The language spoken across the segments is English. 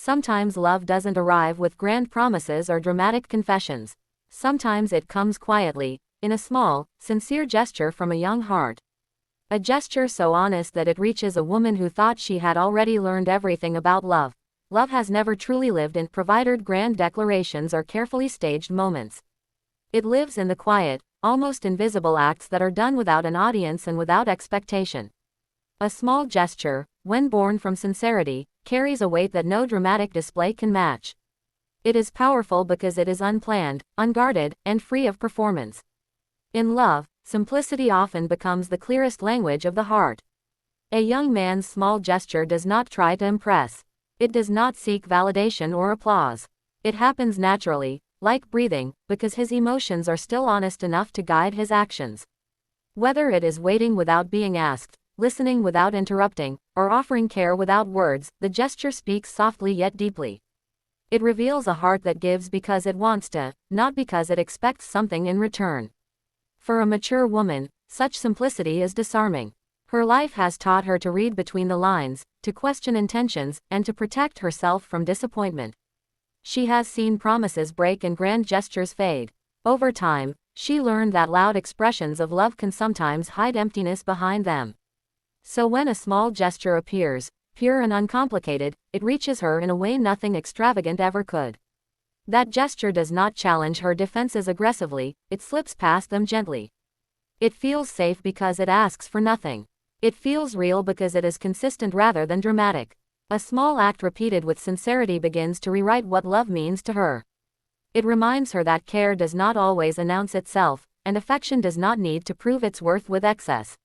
Sometimes love doesn't arrive with grand promises or dramatic confessions. Sometimes it comes quietly, in a small, sincere gesture from a young heart. A gesture so honest that it reaches a woman who thought she had already learned everything about love. Love has never truly lived in provided grand declarations or carefully staged moments. It lives in the quiet, almost invisible acts that are done without an audience and without expectation. A small gesture, when born from sincerity, carries a weight that no dramatic display can match. It is powerful because it is unplanned, unguarded, and free of performance. In love, simplicity often becomes the clearest language of the heart. A young man's small gesture does not try to impress. It does not seek validation or applause. It happens naturally, like breathing, because his emotions are still honest enough to guide his actions. Whether it is waiting without being asked, listening without interrupting, or offering care without words, the gesture speaks softly yet deeply. It reveals a heart that gives because it wants to, not because it expects something in return. For a mature woman, such simplicity is disarming. Her life has taught her to read between the lines, to question intentions, and to protect herself from disappointment. She has seen promises break and grand gestures fade. Over time, she learned that loud expressions of love can sometimes hide emptiness behind them. So when a small gesture appears, pure and uncomplicated, it reaches her in a way nothing extravagant ever could. That gesture does not challenge her defenses aggressively, it slips past them gently. It feels safe because it asks for nothing. It feels real because it is consistent rather than dramatic. A small act repeated with sincerity begins to rewrite what love means to her. It reminds her that care does not always announce itself, and affection does not need to prove its worth with excess.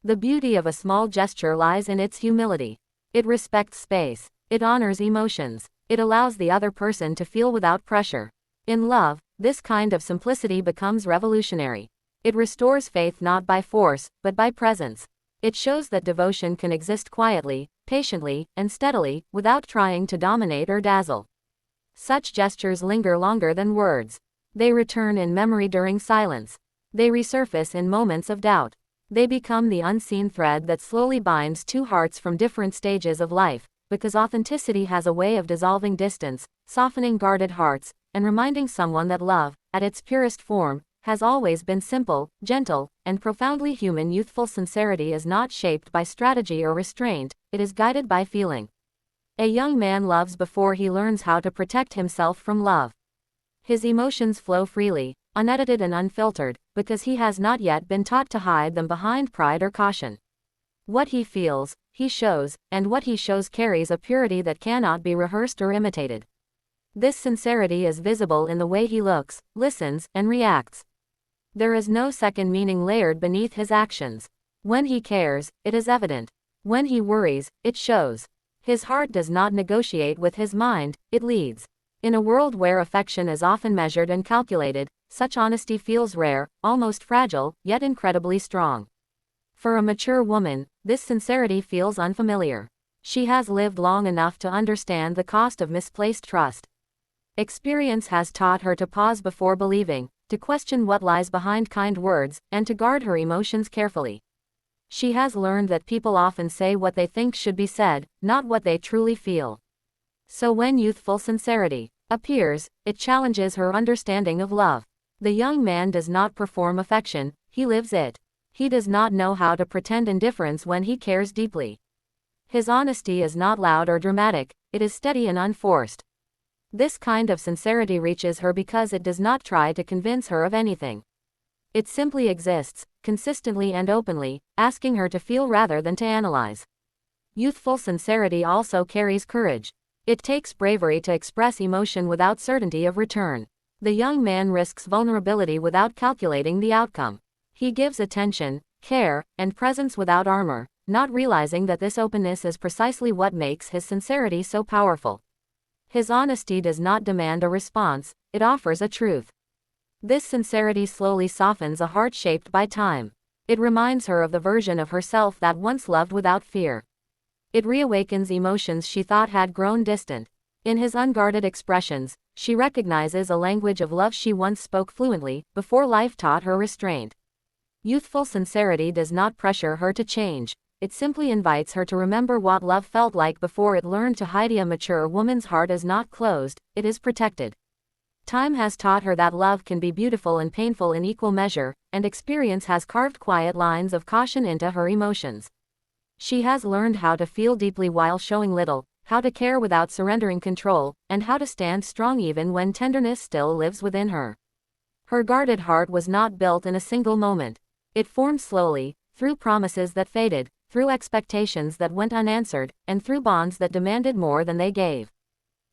The beauty of a small gesture lies in its humility. It respects space. It honors emotions. It allows the other person to feel without pressure. In love, this kind of simplicity becomes revolutionary. It restores faith not by force, but by presence. It shows that devotion can exist quietly, patiently, and steadily, without trying to dominate or dazzle. Such gestures linger longer than words. They return in memory during silence. They resurface in moments of doubt. They become the unseen thread that slowly binds two hearts from different stages of life, because authenticity has a way of dissolving distance, softening guarded hearts, and reminding someone that love, at its purest form, has always been simple, gentle, and profoundly human. Youthful sincerity is not shaped by strategy or restraint, it is guided by feeling. A young man loves before he learns how to protect himself from love. His emotions flow freely, unedited and unfiltered, because he has not yet been taught to hide them behind pride or caution. What he feels, he shows, and what he shows carries a purity that cannot be rehearsed or imitated. This sincerity is visible in the way he looks, listens, and reacts. There is no second meaning layered beneath his actions. When he cares, it is evident. When he worries, it shows. His heart does not negotiate with his mind, it leads. In a world where affection is often measured and calculated, such honesty feels rare, almost fragile, yet incredibly strong. For a mature woman, this sincerity feels unfamiliar. She has lived long enough to understand the cost of misplaced trust. Experience has taught her to pause before believing, to question what lies behind kind words, and to guard her emotions carefully. She has learned that people often say what they think should be said, not what they truly feel. So when youthful sincerity appears, it challenges her understanding of love. The young man does not perform affection, he lives it. He does not know how to pretend indifference when he cares deeply. His honesty is not loud or dramatic, it is steady and unforced. This kind of sincerity reaches her because it does not try to convince her of anything. It simply exists, consistently and openly, asking her to feel rather than to analyze. Youthful sincerity also carries courage. It takes bravery to express emotion without certainty of return. The young man risks vulnerability without calculating the outcome. He gives attention, care, and presence without armor, not realizing that this openness is precisely what makes his sincerity so powerful. His honesty does not demand a response, it offers a truth. This sincerity slowly softens a heart shaped by time. It reminds her of the version of herself that once loved without fear. It reawakens emotions she thought had grown distant. In his unguarded expressions, she recognizes a language of love she once spoke fluently, before life taught her restraint. Youthful sincerity does not pressure her to change. it simply invites her to remember what love felt like before it learned to hide. A mature woman's heart is not closed, it is protected. Time has taught her that love can be beautiful and painful in equal measure, and experience has carved quiet lines of caution into her emotions. She has learned how to feel deeply while showing little, how to care without surrendering control, and how to stand strong even when tenderness still lives within her. Her guarded heart was not built in a single moment. It formed slowly, through promises that faded, through expectations that went unanswered, and through bonds that demanded more than they gave.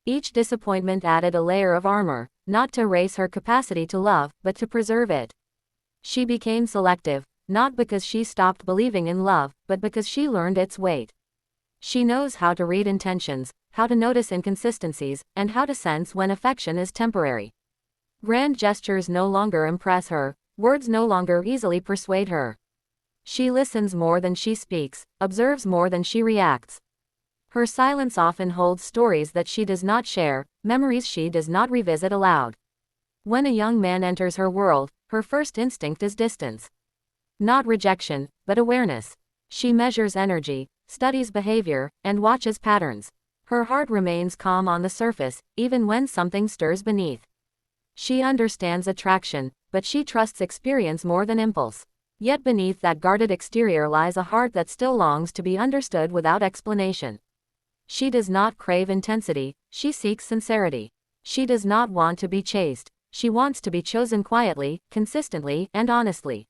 Each disappointment added a layer of armor, not to erase her capacity to love, but to preserve it. She became selective, not because she stopped believing in love, but because she learned its weight. She knows how to read intentions, how to notice inconsistencies, and how to sense when affection is temporary. Grand gestures no longer impress her, words no longer easily persuade her. She listens more than she speaks, observes more than she reacts. Her silence often holds stories that she does not share, memories she does not revisit aloud. When a young man enters her world, her first instinct is distance. Not rejection, but awareness. She measures energy, studies behavior, and watches patterns. Her heart remains calm on the surface, even when something stirs beneath. She understands attraction, but she trusts experience more than impulse. Yet beneath that guarded exterior lies a heart that still longs to be understood without explanation. She does not crave intensity, she seeks sincerity. She does not want to be chased, she wants to be chosen quietly, consistently, and honestly.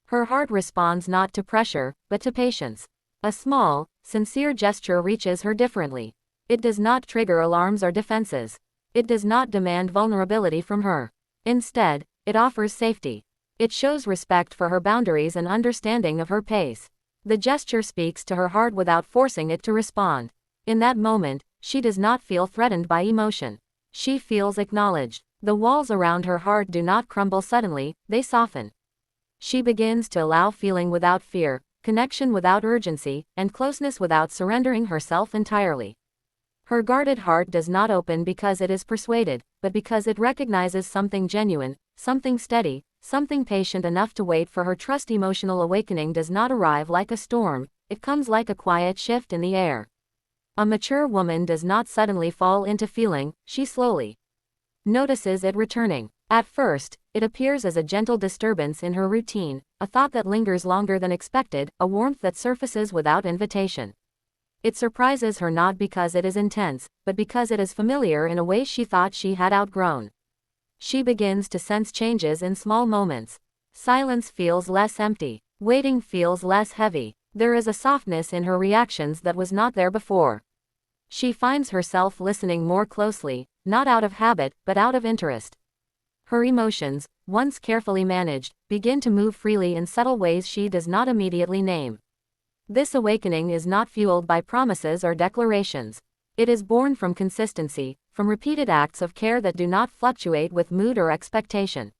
Her heart responds not to pressure, but to patience. A small, sincere gesture reaches her differently. It does not trigger alarms or defenses. It does not demand vulnerability from her. Instead, it offers safety. It shows respect for her boundaries and understanding of her pace. The gesture speaks to her heart without forcing it to respond. In that moment, she does not feel threatened by emotion. She feels acknowledged. The walls around her heart do not crumble suddenly, they soften. She begins to allow feeling without fear, connection without urgency, and closeness without surrendering herself entirely. Her guarded heart does not open because it is persuaded, but because it recognizes something genuine, something steady, something patient enough to wait for her trust. Emotional awakening does not arrive like a storm, it comes like a quiet shift in the air. A mature woman does not suddenly fall into feeling, she slowly notices it returning. At first, it appears as a gentle disturbance in her routine, a thought that lingers longer than expected, a warmth that surfaces without invitation. It surprises her not because it is intense, but because it is familiar in a way she thought she had outgrown. She begins to sense changes in small moments. Silence feels less empty. Waiting feels less heavy. There is a softness in her reactions that was not there before. She finds herself listening more closely, not out of habit, but out of interest. Her emotions, once carefully managed, begin to move freely in subtle ways she does not immediately name. This awakening is not fueled by promises or declarations. It is born from consistency, from repeated acts of care that do not fluctuate with mood or expectation.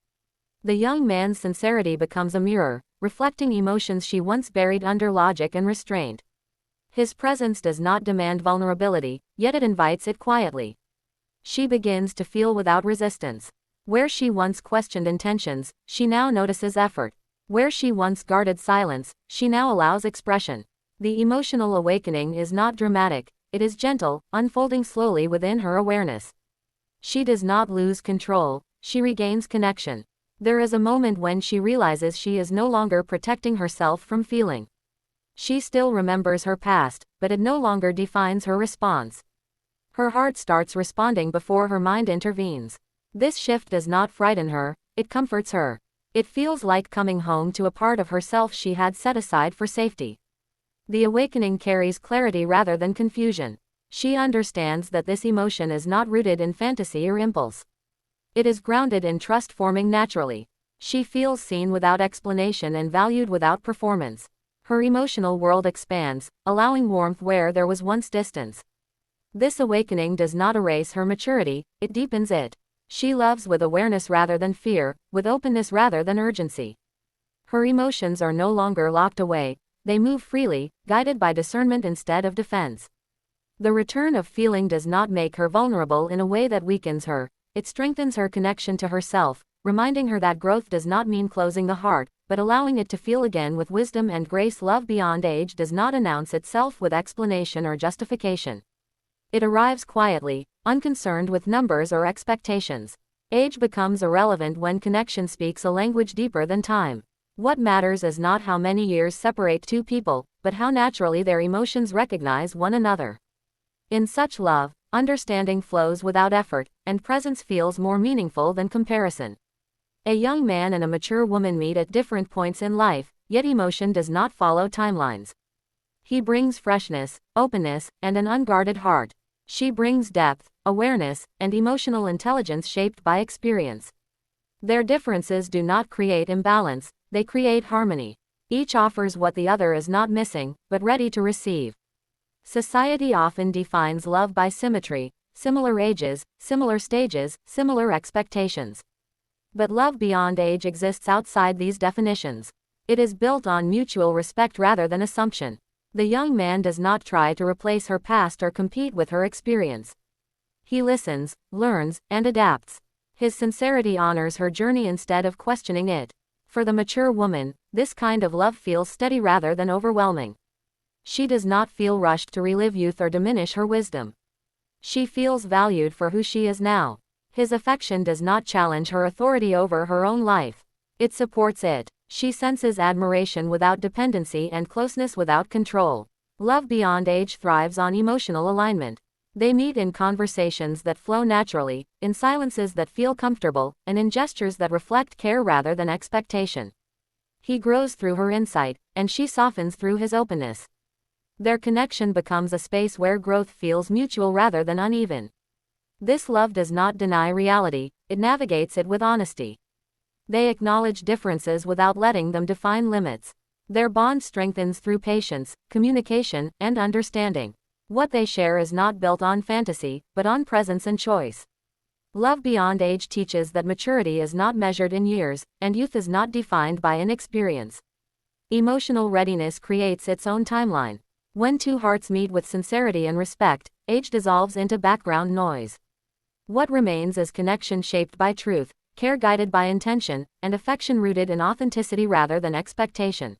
The young man's sincerity becomes a mirror, reflecting emotions she once buried under logic and restraint. His presence does not demand vulnerability, yet it invites it quietly. She begins to feel without resistance. Where she once questioned intentions, she now notices effort. Where she once guarded silence, she now allows expression. The emotional awakening is not dramatic, it is gentle, unfolding slowly within her awareness. She does not lose control, she regains connection. There is a moment when she realizes she is no longer protecting herself from feeling. She still remembers her past, but it no longer defines her response. Her heart starts responding before her mind intervenes. This shift does not frighten her, it comforts her. It feels like coming home to a part of herself she had set aside for safety. The awakening carries clarity rather than confusion. She understands that this emotion is not rooted in fantasy or impulse. It is grounded in trust forming naturally. She feels seen without explanation and valued without performance. Her emotional world expands, allowing warmth where there was once distance. This awakening does not erase her maturity, it deepens it. She loves with awareness rather than fear, with openness rather than urgency. Her emotions are no longer locked away, they move freely, guided by discernment instead of defense. The return of feeling does not make her vulnerable in a way that weakens her, it strengthens her connection to herself, reminding her that growth does not mean closing the heart, but allowing it to feel again with wisdom and grace. Love beyond age does not announce itself with explanation or justification. It arrives quietly, unconcerned with numbers or expectations. Age becomes irrelevant when connection speaks a language deeper than time. What matters is not how many years separate two people, but how naturally their emotions recognize one another. In such love, understanding flows without effort, and presence feels more meaningful than comparison. A young man and a mature woman meet at different points in life, yet emotion does not follow timelines. He brings freshness, openness, and an unguarded heart. She brings depth, awareness, and emotional intelligence shaped by experience. Their differences do not create imbalance, they create harmony. Each offers what the other is not missing, but ready to receive. Society often defines love by symmetry, similar ages, similar stages, similar expectations. But love beyond age exists outside these definitions. It is built on mutual respect rather than assumption. The young man does not try to replace her past or compete with her experience. He listens, learns, and adapts. His sincerity honors her journey instead of questioning it. For the mature woman, this kind of love feels steady rather than overwhelming. She does not feel rushed to relive youth or diminish her wisdom. She feels valued for who she is now. His affection does not challenge her authority over her own life. It supports it. She senses admiration without dependency and closeness without control. Love beyond age thrives on emotional alignment. They meet in conversations that flow naturally, in silences that feel comfortable, and in gestures that reflect care rather than expectation. He grows through her insight, and she softens through his openness. Their connection becomes a space where growth feels mutual rather than uneven. This love does not deny reality, it navigates it with honesty. They acknowledge differences without letting them define limits. Their bond strengthens through patience, communication, and understanding. What they share is not built on fantasy, but on presence and choice. Love beyond age teaches that maturity is not measured in years, and youth is not defined by inexperience. Emotional readiness creates its own timeline. When two hearts meet with sincerity and respect, age dissolves into background noise. What remains is connection shaped by truth, care guided by intention, and affection rooted in authenticity rather than expectation.